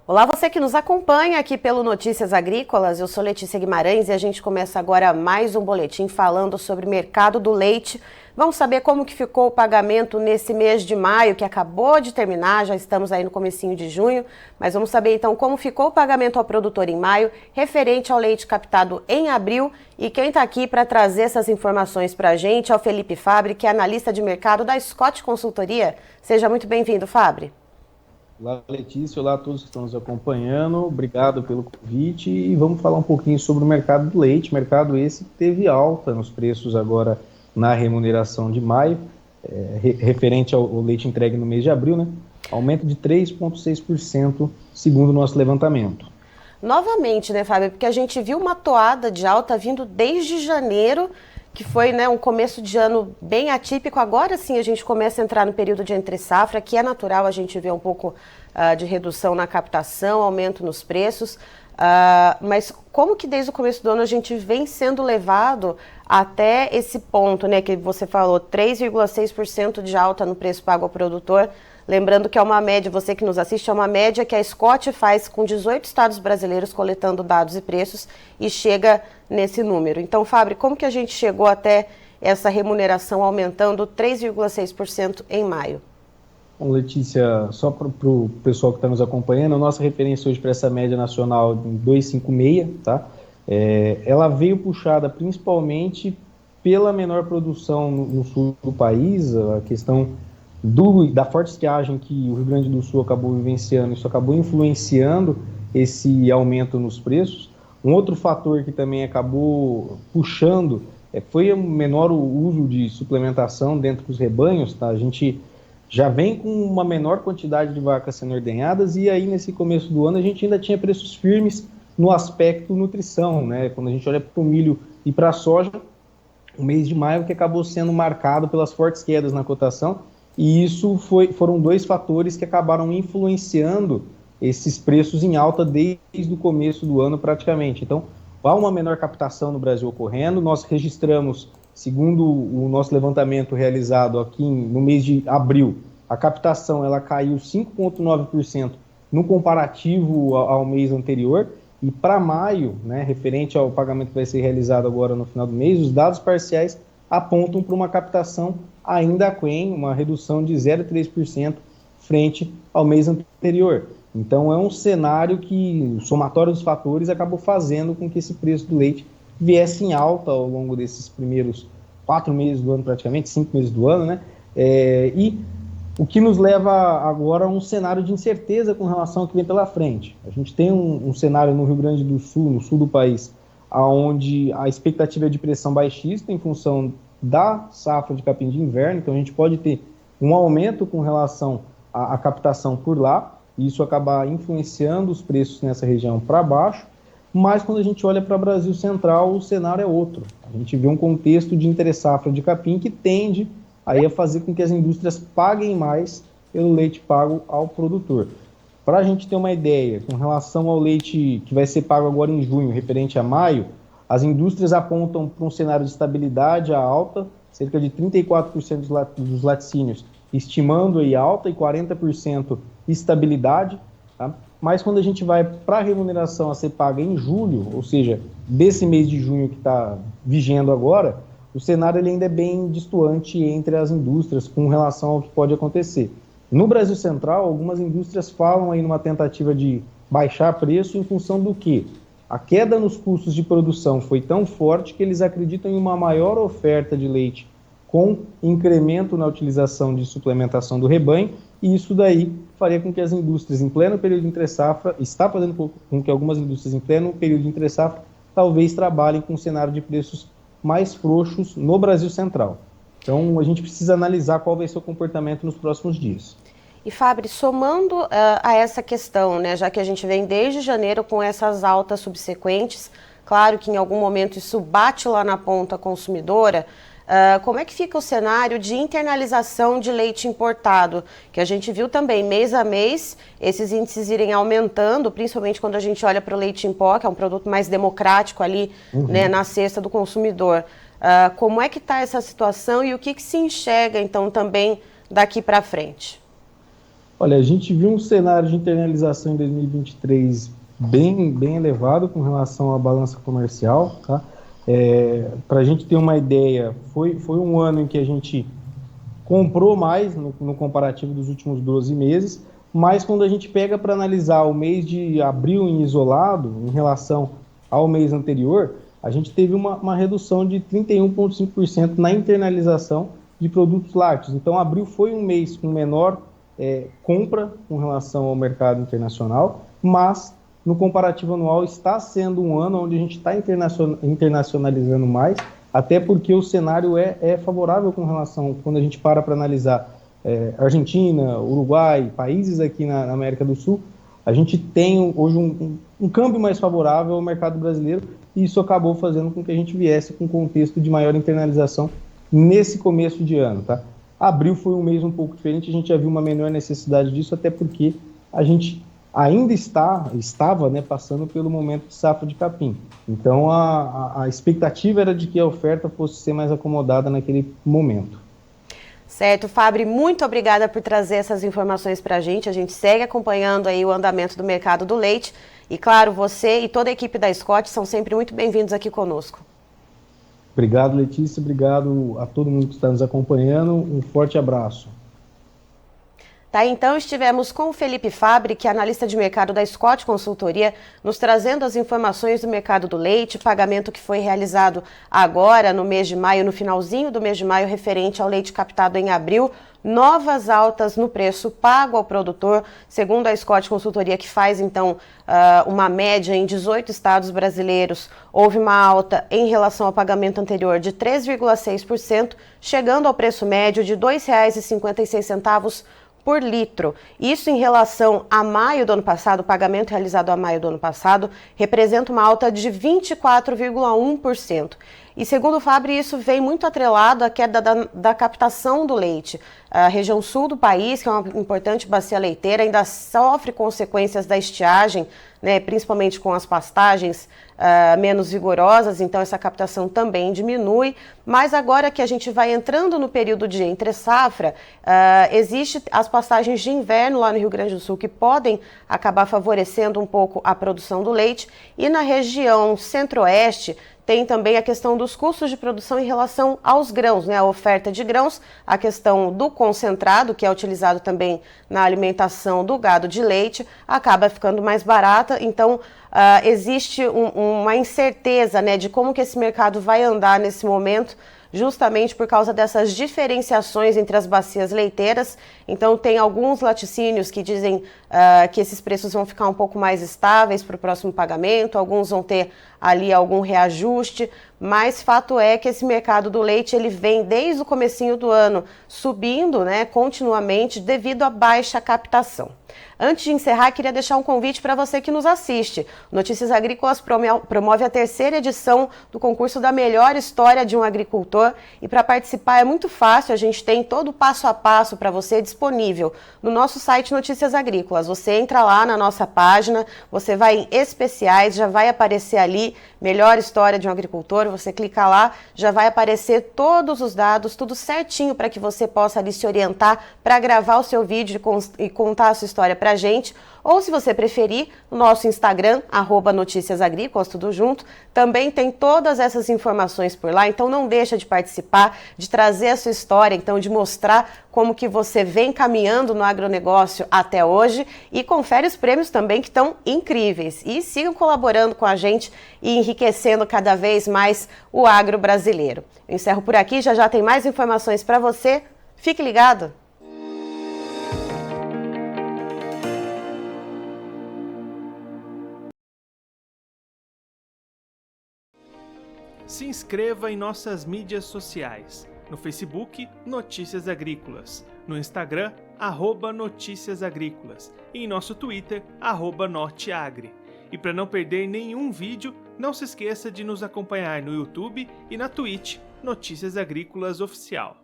Olá, você que nos acompanha aqui pelo Notícias Agrícolas, eu sou Letícia Guimarães e a gente começa agora mais um boletim falando sobre o mercado do leite. Vamos saber como que ficou o pagamento nesse mês de maio, que acabou de terminar, já estamos aí no comecinho de junho, mas vamos saber então como ficou o pagamento ao produtor em maio, referente ao leite captado em abril. E quem está aqui para trazer essas informações para a gente é o Felipe Fabbri, que é analista de mercado da Scott Consultoria. Seja muito bem-vindo, Fabbri. Olá, Letícia, olá a todos que estão nos acompanhando, obrigado pelo convite e vamos falar um pouquinho sobre o mercado do leite, mercado esse que teve alta nos preços agora na remuneração de maio, referente ao leite entregue no mês de abril, né? Aumento de 3,6% segundo o nosso levantamento. Novamente, né, Fábio, porque a gente viu uma toada de alta vindo desde janeiro, que foi, né, um começo de ano bem atípico. Agora sim a gente começa a entrar no período de entre-safra, que é natural a gente ver um pouco de redução na captação, aumento nos preços. Mas como que desde o começo do ano a gente vem sendo levado até esse ponto, né, que você falou, 3,6% de alta no preço pago ao produtor? Lembrando que é uma média, você que nos assiste, é uma média que a Scott faz com 18 estados brasileiros coletando dados e preços e chega nesse número. Então, Fabbri, como que a gente chegou até essa remuneração aumentando 3,6% em maio? Bom, Letícia, só para o pessoal que está nos acompanhando, a nossa referência hoje para essa média nacional de 2,56, tá? Ela veio puxada principalmente pela menor produção no sul do país, a questão da forte estiagem que o Rio Grande do Sul acabou vivenciando, isso acabou influenciando esse aumento nos preços. Um outro fator que também acabou puxando foi o menor uso de suplementação dentro dos rebanhos, tá? A gente já vem com uma menor quantidade de vacas sendo ordenhadas e aí nesse começo do ano a gente ainda tinha preços firmes no aspecto nutrição, né? Quando a gente olha para o milho e para a soja, o mês de maio que acabou sendo marcado pelas fortes quedas na cotação. E isso foram dois fatores que acabaram influenciando esses preços em alta desde o começo do ano praticamente. Então, há uma menor captação no Brasil ocorrendo. Nós registramos, segundo o nosso levantamento realizado aqui no mês de abril, a captação ela caiu 5,9% no comparativo ao mês anterior. E para maio, né, referente ao pagamento que vai ser realizado agora no final do mês, os dados parciais apontam para uma captação ainda aquém, uma redução de 0,3% frente ao mês anterior. Então é um cenário que o somatório dos fatores acabou fazendo com que esse preço do leite viesse em alta ao longo desses primeiros 4 meses do ano, praticamente 5 meses do ano, né? E o que nos leva agora a um cenário de incerteza com relação ao que vem pela frente. A gente tem um cenário no Rio Grande do Sul, no sul do país, onde a expectativa é de pressão baixista em função da safra de capim de inverno, então a gente pode ter um aumento com relação à captação por lá, e isso acabar influenciando os preços nessa região para baixo, mas quando a gente olha para o Brasil Central, o cenário é outro. A gente vê um contexto de entre-safra de capim que tende aí a fazer com que as indústrias paguem mais pelo leite pago ao produtor. Para a gente ter uma ideia, com relação ao leite que vai ser pago agora em junho, referente a maio, as indústrias apontam para um cenário de estabilidade à alta, cerca de 34% dos laticínios estimando aí alta e 40% estabilidade, tá? Mas quando a gente vai para a remuneração a ser paga em julho, ou seja, desse mês de junho que está vigendo agora, o cenário ele ainda é bem distoante entre as indústrias com relação ao que pode acontecer. No Brasil Central, algumas indústrias falam aí numa tentativa de baixar preço em função do quê? A queda nos custos de produção foi tão forte que eles acreditam em uma maior oferta de leite com incremento na utilização de suplementação do rebanho, e isso daí faria com que as indústrias em pleno período de entre-safra, está fazendo com que algumas indústrias em pleno período de entre-safra talvez trabalhem com um cenário de preços mais frouxos no Brasil Central. Então a gente precisa analisar qual vai ser o comportamento nos próximos dias. E Fabbri, somando a essa questão, né, já que a gente vem desde janeiro com essas altas subsequentes, claro que em algum momento isso bate lá na ponta consumidora, como é que fica o cenário de internalização de leite importado? Que a gente viu também, mês a mês, esses índices irem aumentando, principalmente quando a gente olha para o leite em pó, que é um produto mais democrático ali, né, na cesta do consumidor. Como é que está essa situação e o que se enxerga, então, também daqui para frente? Olha, a gente viu um cenário de internalização em 2023 bem elevado com relação à balança comercial, tá? Para a gente ter uma ideia, foi um ano em que a gente comprou mais no comparativo dos últimos 12 meses, mas quando a gente pega para analisar o mês de abril em isolado, em relação ao mês anterior, a gente teve uma redução de 31,5% na internalização de produtos lácteos. Então, abril foi um mês com menor compra com relação ao mercado internacional, mas no comparativo anual está sendo um ano onde a gente está internacionalizando mais, até porque o cenário é favorável com relação, quando a gente para analisar Argentina, Uruguai, países aqui na América do Sul, a gente tem hoje um câmbio mais favorável ao mercado brasileiro, e isso acabou fazendo com que a gente viesse com um contexto de maior internalização nesse começo de ano, tá? Abril foi um mês um pouco diferente, a gente já viu uma menor necessidade disso, até porque a gente ainda estava, né, passando pelo momento de safra de capim. Então, a expectativa era de que a oferta fosse ser mais acomodada naquele momento. Certo, Fabri, muito obrigada por trazer essas informações para a gente segue acompanhando aí o andamento do mercado do leite e, claro, você e toda a equipe da Scott são sempre muito bem-vindos aqui conosco. Obrigado, Letícia, obrigado a todo mundo que está nos acompanhando, um forte abraço. Tá, então estivemos com o Felipe Fabri, que é analista de mercado da Scott Consultoria, nos trazendo as informações do mercado do leite, pagamento que foi realizado agora no mês de maio, no finalzinho do mês de maio, referente ao leite captado em abril, novas altas no preço pago ao produtor, segundo a Scott Consultoria, que faz então uma média em 18 estados brasileiros, houve uma alta em relação ao pagamento anterior de 3,6%, chegando ao preço médio de R$ 2,56 por litro. Isso em relação a maio do ano passado, o pagamento realizado a maio do ano passado, representa uma alta de 24,1%. E segundo o Fabri, isso vem muito atrelado à queda da captação do leite. A região sul do país, que é uma importante bacia leiteira, ainda sofre consequências da estiagem, né, principalmente com as pastagens menos vigorosas, então essa captação também diminui. Mas agora que a gente vai entrando no período de entre-safra, existe as pastagens de inverno lá no Rio Grande do Sul que podem acabar favorecendo um pouco a produção do leite. E na região centro-oeste, tem também a questão dos custos de produção em relação aos grãos, né? A oferta de grãos, a questão do concentrado, que é utilizado também na alimentação do gado de leite, acaba ficando mais barata. Então, existe uma incerteza, né, de como que esse mercado vai andar nesse momento, justamente por causa dessas diferenciações entre as bacias leiteiras. Então, tem alguns laticínios que dizem que esses preços vão ficar um pouco mais estáveis para o próximo pagamento, alguns vão ter ali algum reajuste, mas fato é que esse mercado do leite ele vem desde o comecinho do ano subindo, né, continuamente devido à baixa captação. Antes de encerrar, queria deixar um convite para você que nos assiste. Notícias Agrícolas promove a terceira edição do concurso da melhor história de um agricultor. E para participar é muito fácil, a gente tem todo o passo a passo para você disponível no nosso site Notícias Agrícolas. Você entra lá na nossa página, você vai em especiais, já vai aparecer ali melhor história de um agricultor, você clica lá, já vai aparecer todos os dados, tudo certinho para que você possa ali se orientar para gravar o seu vídeo e contar a sua história para a gente, ou se você preferir, no nosso Instagram, @Notícias Agrícolas, tudo junto, também tem todas essas informações por lá, então não deixa de participar, de trazer a sua história, então de mostrar como que você vem caminhando no agronegócio até hoje e confere os prêmios também que estão incríveis. E sigam colaborando com a gente e enriquecendo cada vez mais o agro brasileiro. Eu encerro por aqui, já tem mais informações para você, fique ligado! Se inscreva em nossas mídias sociais. No Facebook, Notícias Agrícolas. No Instagram, @Notícias Agrícolas. E em nosso Twitter, @Norteagri. E para não perder nenhum vídeo, não se esqueça de nos acompanhar no YouTube e na Twitch, Notícias Agrícolas Oficial.